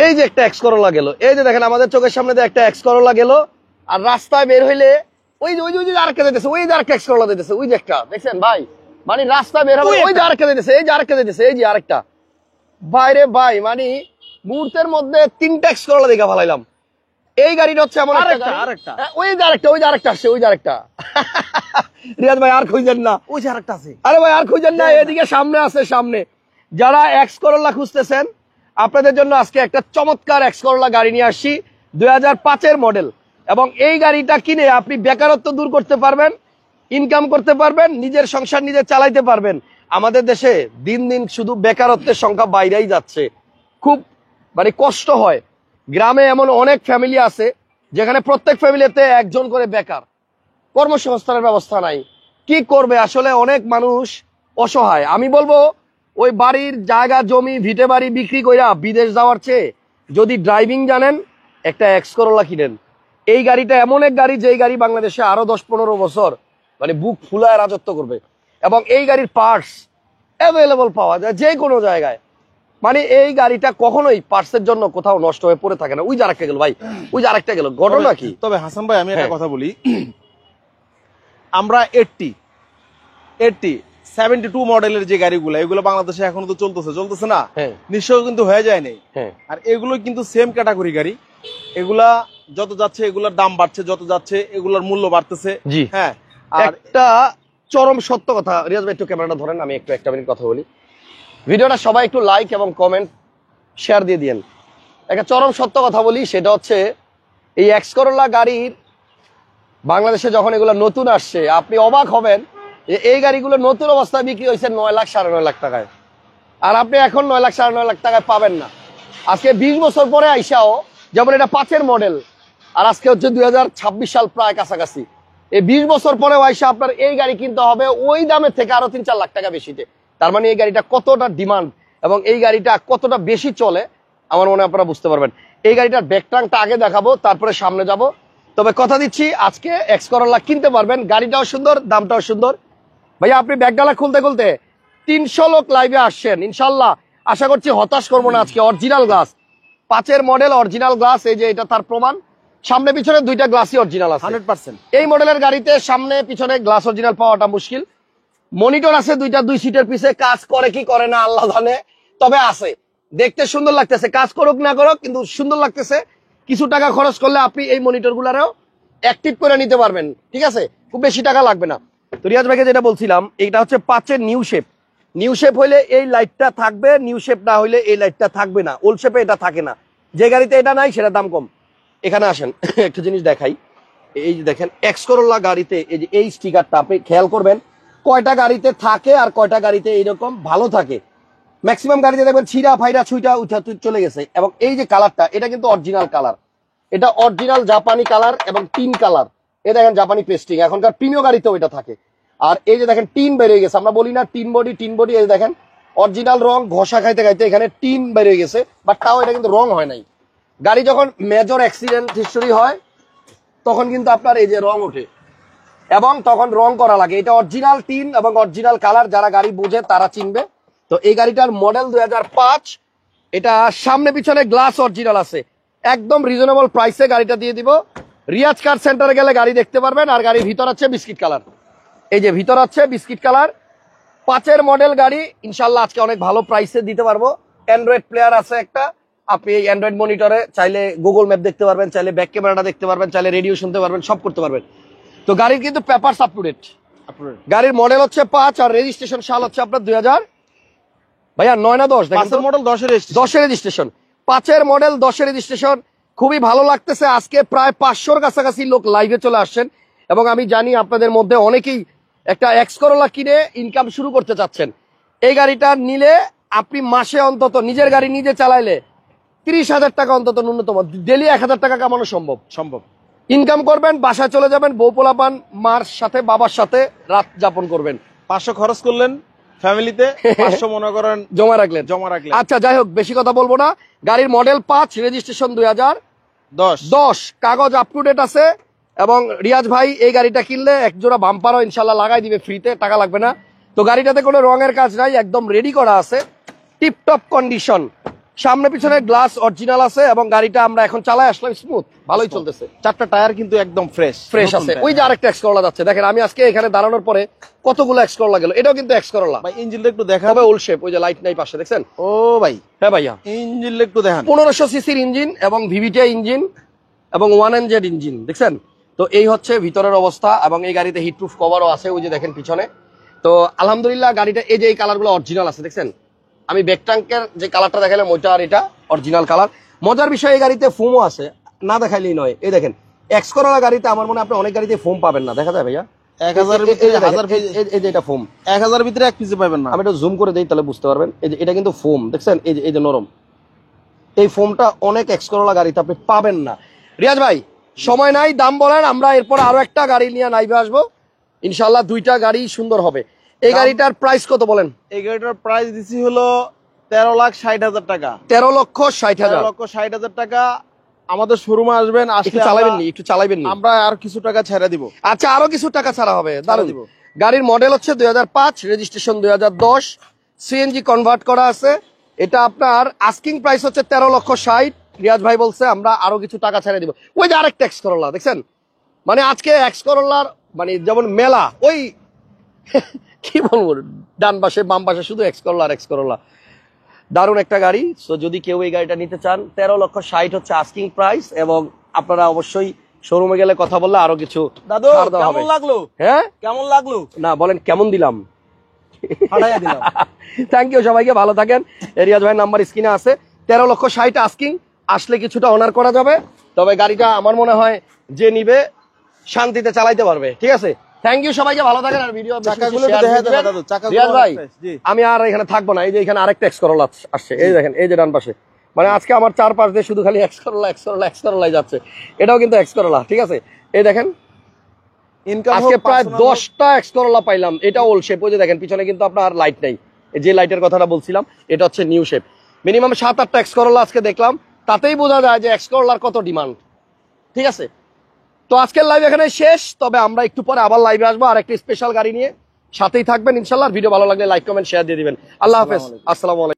এই যে একটা এক্স করোলা গেল, এই যে দেখেন আমাদের চোখের সামনে দিয়ে একটা এক্স করোলা গেল, আর রাস্তায় বের হইলে ওই যে আরেকটা দিতেছে, ওই যে আরেকটা এক্স করোলা দিতেছে, ওই যে একটা দেখছেন ভাই, মানে রাস্তায় বের হবে ওই যে আরেকটা দিতেছে, এই যে আরেকটা দিতেছে, এই যে আরেকটা। বাইরে ভাই মানে মুহূর্তের মধ্যে 3টা এক্স করোলা দেখে ফেলাইলাম। এই গাড়িটা হচ্ছে এমন আরেকটা, ওই যে আরেকটা আসছে, ওই যে আরেকটা। রিয়াজ ভাই আর খুঁজেন না, ওই যে আরেকটা আছে। আরে ভাই আর খুঁজেন না, এদিকে সামনে আছে, সামনে। যারা এক্স করোলা খুঁজতেছেন আপনাদের জন্য আজকে একটা চমৎকার এক্স করোলা গাড়ি নিয়ে আসছি, 2005-এর মডেল। এবং এই গাড়িটা কিনে আপনি বেকারত্ব দূর করতে পারবেন, ইনকাম করতে পারবেন, নিজের সংসার নিজে চালাইতে পারবেন। আমাদের দেশে দিন দিন শুধু বেকারত্বের সংখ্যা বাইরেই যাচ্ছে, খুব মানে কষ্ট হয়। গ্রামে এমন অনেক ফ্যামিলি আছে যেখানে প্রত্যেক ফ্যামিলিতে একজন করে বেকার, কর্মসংস্থানের ব্যবস্থা নাই। কি করবে আসলে, অনেক মানুষ অসহায়। আমি বলবো ওই বাড়ির জায়গা জমি ভিটে বাড়ি বিক্রি কইরা বিদেশ যাওয়ার চেয়ে যদি ড্রাইভিং জানেন একটা এক্স করোলা কিনেন। এই গাড়িটা এমন এক গাড়ি, যে গাড়ি বাংলাদেশে আরো 10-15 বছর মানে বুক ফুলায় রাজত্ব করবে। এবং এই গাড়ির পার্টস অ্যাভেলেবল পাওয়া যায় যে কোনো জায়গায়। মানে এই গাড়িটা কখনোই পার্টসের জন্য কোথাও নষ্ট হয়ে পড়ে থাকে না। ওই যে আরেকটা গেল ভাই, ওই যে আরেকটা গেল, ঘটনা কি? তবে হাসান ভাই আমি একটা কথা বলি, আমরা 72 মডেলের যে গাড়িগুলো, এগুলো বাংলাদেশে এখনো তো চলতেছে না, নিশ্চয় কিন্তু হয়ে যায় নাই। আর এগুলো কিন্তু সেম ক্যাটাগরি গাড়ি, এগুলা যত যাচ্ছে এগুলোর দাম বাড়ছে, যত যাচ্ছে এগুলোর মূল্য বাড়তেছে। জি হ্যাঁ, একটা চরম সত্য কথা। রিয়াজ ভাই একটু ক্যামেরাটা ধরেন, আমি একটু একটা মিনিট কথা বলি। ভিডিওটা সবাই একটু লাইক এবং কমেন্ট শেয়ার দিয়ে দিয়েন। একটা চরম সত্য কথা বলি, সেটা হচ্ছে এই এক্স করোলা গাড়ির বাংলাদেশে যখন এগুলো নতুন আসছে আপনি অবাক হবেন যে এই গাড়িগুলো নতুন অবস্থায় বিক্রি হয়েছে 9 লাখ 9.5 লাখ টাকায়, আর আপনি এখন 9 লাখ 9.5 লাখ টাকায় পাবেন না। আজকে 20 বছর পরে আইসাও, যেমন এটা 5-এর মডেল, আর আজকে হচ্ছে 2026 সাল প্রায় কাছাকাছি, এই 20 বছর পরে আইসা আপনার এই গাড়ি কিনতে হবে ওই দামের থেকে আরো 3-4 লাখ টাকা বেশিতে। তার মানে এই গাড়িটা কতটা ডিমান্ড এবং এই গাড়িটা কতটা বেশি চলে আমার মনে হয় আপনারা বুঝতে পারবেন। এই গাড়িটার ব্যাকট্রাঙ্কটা আগে দেখাবো, তারপরে সামনে যাব। তবে কথা দিচ্ছি আজকে এক্স করোলা কিনতে পারবেন, গাড়িটাও সুন্দর, দামটাও সুন্দর। ভাইয়া আপনি ব্যাগডালা খুলতে খুলতে 300 লোক লাইভে আসছেন, ইনশাল্লাহ আশা করছি হতাশ করবো না আজকে। অরিজিনাল গ্লাস, 5-এর মডেল অরিজিনাল গ্লাস, এই যে এটা তার প্রমাণ। সামনে পিছনে 2টা গ্লাসই অরিজিনাল আছে 100%। এই মডেলের গাড়িতে সামনে পিছনে গ্লাস অরিজিনাল পাওয়াটা মুশকিল। মনিটর আছে 2টা, 2 সিটের পিছে, কাজ করে কি করে না আল্লাহ জানে, তবে আছে, দেখতে সুন্দর লাগতেছে। কাজ করুক না করুক কিন্তু সুন্দর লাগতেছে। কিছু টাকা খরচ করলে আপনি এই মনিটর গুলারও অ্যাক্টিভ করে নিতে পারবেন, ঠিক আছে, খুব বেশি টাকা লাগবে না। তো রিয়াজ ভাইকে যেটা বলছিলাম, এইটা হচ্ছে 5-এর নিউ শেপ। নিউ শেপ হইলে এই লাইটটা থাকবে, নিউ শেপ না হইলে এই লাইটটা থাকবে না, ওল্ড শেপে এটা থাকে না। যে গাড়িতে এটা নাই সেটা দাম কম। এখানে আসেন একটা জিনিস দেখাই, এই যে দেখেন এক্স করোলা গাড়িতে এই যে এই স্টিকারটা আপনি খেয়াল করবেন, কয়টা গাড়িতে থাকে আর কয়টা গাড়িতে এইরকম ভালো থাকে। ম্যাক্সিমাম গাড়িতে দেখবেন ছিঁড়া ফাইরা ছুঁটা উঠা চলে গেছে। এবং এই যে কালারটা, এটা কিন্তু অরিজিনাল কালার, এটা অরিজিনাল জাপানি কালার এবং টিন কালার। এই দেখেন জাপানি পেস্টিং, এখনকার প্রিমিয় গাড়িতেও এটা থাকে। আর এই যে দেখেন টিন বেরিয়ে গেছে, আমরা বলি না টিন বডি, এই দেখেন অরিজিনাল রং, ঘষা খাইতে খাইতে এখানে টিন বেরিয়ে গেছে, বাট তাও এটা কিন্তু রং হয় নাই। গাড়ি যখন মেজর অ্যাক্সিডেন্ট হিস্টোরি হয় তখন কিন্তু আপনার এই যে রং ওঠে এবং তখন রং করা লাগে। এটা অরিজিনাল টিন এবং অরিজিনাল কালার, যারা গাড়ি বুঝে তারা চিনবে। তো এই গাড়িটার মডেল 2005, এটা সামনে পিছনে গ্লাস অরিজিনাল আছে। একদম রিজনেবল প্রাইসে গাড়িটা দিয়ে দিব। রিয়াজ কার সেন্টারে গেলে গাড়ি দেখতে পারবেন। আর গাড়ির ভিতর আছে বিস্কিট কালার, এই যে ভিতর আছে বিস্কিট কালার, 5-এর মডেল গাড়ি। ইনশাল্লাহ আজকে অনেক ভালো প্রাইসে দিতে পারবো। অ্যান্ড্রয়েড প্লেয়ার আছে একটা, আপনি এই অ্যান্ড্রয়েড মনিটরে চাইলে গুগল ম্যাপ দেখতে পারবেন, চাইলে ব্যাক ক্যামেরাটা দেখতে পারবেন, চাইলে রেডিও শুনতে পারবেন, সব করতে পারবেন। তো গাড়ির কিন্তু পেপারস আপ টু ডেট। গাড়ির মডেল হচ্ছে 5 আর রেজিস্ট্রেশন সাল হচ্ছে আপনার 2000 ভাইয়া 9 না 10? দেখেন মডেল 10-এর রেজিস্ট্রেশন, 5-এর মডেল 10-এর রেজিস্ট্রেশন। খুবই ভালো লাগতেছে। আজকে প্রায় 500-র কাছাকাছি লোক লাইভে চলে আসছেন এবং আমি জানি আপনাদের মধ্যে অনেকেই একটা এক্স করোলা কিনে ইনকাম শুরু করতে চাচ্ছেন। এই গাড়িটা নিলে আপনি মাসে অন্তত নিজের গাড়ি নিজে চালাইলে 30,000 টাকা অন্তত ন্যূনতম, ডেলি 1,000 টাকা কামানো সম্ভব। ইনকাম করবেন, বাসায় চলে যাবেন, বউ পোলাপান মার সাথে বাবার সাথে রাত যাপন করবেন। 500 খরচ করলেন ফ্যামিলিতে, 500 মনে করেন জমা রাখলেন। আচ্ছা যাই হোক, বেশি কথা বলবো না। গাড়ির মডেল 5, রেজিস্ট্রেশন 2010, কাগজ আপ টু ডেট আছে। এবং রিয়াজ ভাই এই গাড়িটা কিনলে এক জোড়া বাম্পারও ইনশাল্লাহ লাগাই দিবে ফ্রিতে, টাকা লাগবে না। তো গাড়িটাতে কোনো রঙের কাজ নাই, একদম রেডি করা আছে, টিপটপ কন্ডিশন। সামনে পিছনে গ্লাস অরিজিনাল আছে এবং গাড়িটা আমরা এখন চালায় আসলাম স্মুথ, ভালোই চলতেছে। 4টা টায়ার কিন্তু একদম ফ্রেশ আছে। ওই যে আরেকটা এক্স করোলা যাচ্ছে, দেখেন আমি আজকে এখানে দাঁড়ানোর পরে কতগুলো এক্স করোলা গেল, এটাও কিন্তু এক্স করোলা। ভাই ইঞ্জিনটা একটু দেখা তবে ওল শেপ, ওই যে লাইট নাই পাশে দেখছেন। ও ভাই, হ্যাঁ ভাইয়া, ইঞ্জিনটা একটু দেখান। 1500 সিসির ইঞ্জিন এবং ভিভিটিআই ইঞ্জিন এবং 1NZ ইঞ্জিন দেখছেন। তো এই হচ্ছে ভিতরের অবস্থা এবং এই গাড়িতে হিটপ্রুফ কভারও আছে, ওই যে দেখেন পিছনে। তো আলহামদুলিল্লাহ গাড়িটা এই যে এই কালারগুলো অরিজিনাল আছে দেখছেন। আমি ব্যাক ট্যাঙ্কের যে কালারটা দেখালাম ওইটা আর এটা অরিজিনাল কালার। মজার বিষয় এই গাড়িতে ফোমও আছে, না দেখাইলেই নয়। এই দেখেন এক্স করোলা গাড়িতে আমার মনে হয় আপনি অনেক গাড়িতে ফোম পাবেন না, দেখা যায় ভাইয়া 1000 ভিতরে 1000 এই যে এটা ফোম 1000 ভিতরে এক পিসে পাবেন না। আমি এটা জুম করে দেই তাহলে বুঝতে পারবেন। এই যে এটা কিন্তু ফোম দেখছেন, এই যে নরম, এই ফোমটা অনেক এক্স করোলা গাড়িতে আপনি পাবেন না। রিয়াজ ভাই সময় নাই, দাম বলেন, আমরা এরপর আরো একটা গাড়ি নিয়ে লাইভে আসবো ইনশাআল্লাহ। 2টা গাড়ি সুন্দর হবে। এই গাড়িটার প্রাইস কত বলেন? এই গাড়িটার প্রাইস দিছি হলো 13,60,000 টাকা। 13,60,000। 13,60,000 টাকা। আমাদের শোরুমে আসবেন, একটু চালাবেন নি, একটু চালাবেন নি, আমরা আর কিছু টাকা ছেড়ে দিব। আচ্ছা আরো কিছু টাকা ছাড়া হবে, দাঁড়ান দিব। গাড়ির মডেল হচ্ছে 2005, রেজিস্ট্রেশন 2010, সিএনজি কনভার্ট করা আছে। এটা আপনার আস্কিং প্রাইস হচ্ছে 13,60,000। রিয়াজ ভাই বলছে আমরা আরো কিছু টাকা ছেড়ে দিব। ওই যে আরেকটা এক্স করোলা দেখছেন, মানে আজকে এক্স করোলার মানে যেমন মেলা, ওই কি বলবো, ডান পাশে বাম পাশে শুধু এক্স করোলা আর এক্স করোলা। দারুণ একটা গাড়ি। সো যদি কেউ এই গাড়িটা নিতে চান 13,60,000 হচ্ছে আস্কিং প্রাইস এবং আপনারা অবশ্যই শোরুমে গেলে কথা বললে আরো কিছু দাদু ছাড় দেওয়া হবে। কেমন লাগলো? হ্যাঁ কেমন লাগলো না বলেন, কেমন দিলাম? ফাটাইয়া দিলাম। থ্যাংক ইউ সবাইকে, ভালো থাকেন। রিয়াজ ভাইয়ের নাম্বার স্ক্রিনে আছে। 13,60,000 আস্কিং, আসলে কিছুটা অনার করা যাবে। তবে গাড়িটা আমার মনে হয় যে নিবে শান্তিতে চালাইতে পারবে। ঠিক আছে, থ্যাংক ইউ সবাইকে, ভালো থাকেন। আর ভিডিও চাকাগুলো একটু দেখা দেন দাদু, চাকাগুলো রিয়াজ ভাই অনেক fresh, জি। আমি আর এখানে থাকবো না, এই যে এখানে আরেকটা এক্স করোলা আসছে, এই দেখেন এই যে ডান পাশে। মানে আজকে আমার চারপাশ দিয়ে শুধু খালি X Corolla X Corolla X করোলাই যাচ্ছে। এটাও কিন্তু এক্স করোলা, ঠিক আছে। এই দেখেন ইনকাম আজকে প্রায় 10টা এক্স করোলা পাইলাম। এটা ওল্ড শেপ, ওই যে দেখেন পিছনে কিন্তু আপনার লাইট নাই, যে লাইটের কথাটা বলছিলাম এটা হচ্ছে নিউ শেপ। মিনিমাম 7-8টা এক্স করোলা আজকে দেখলাম, তাতেই বোঝা যায় যে এক্স করোলার কত ডিমান্ড। ঠিক আছে, তো আজকের লাইভ এখানে শেষ। তবে আমরা একটু পরে আবার লাইভে আসবো আর একটা স্পেশাল গাড়ি নিয়ে, সাথেই থাকবেন ইনশাল্লাহ। ভিডিও ভালো লাগলে লাইক কমেন্ট শেয়ার দিয়ে দিবেন। আল্লাহ হাফেজ, আসসালামু আলাইকুম।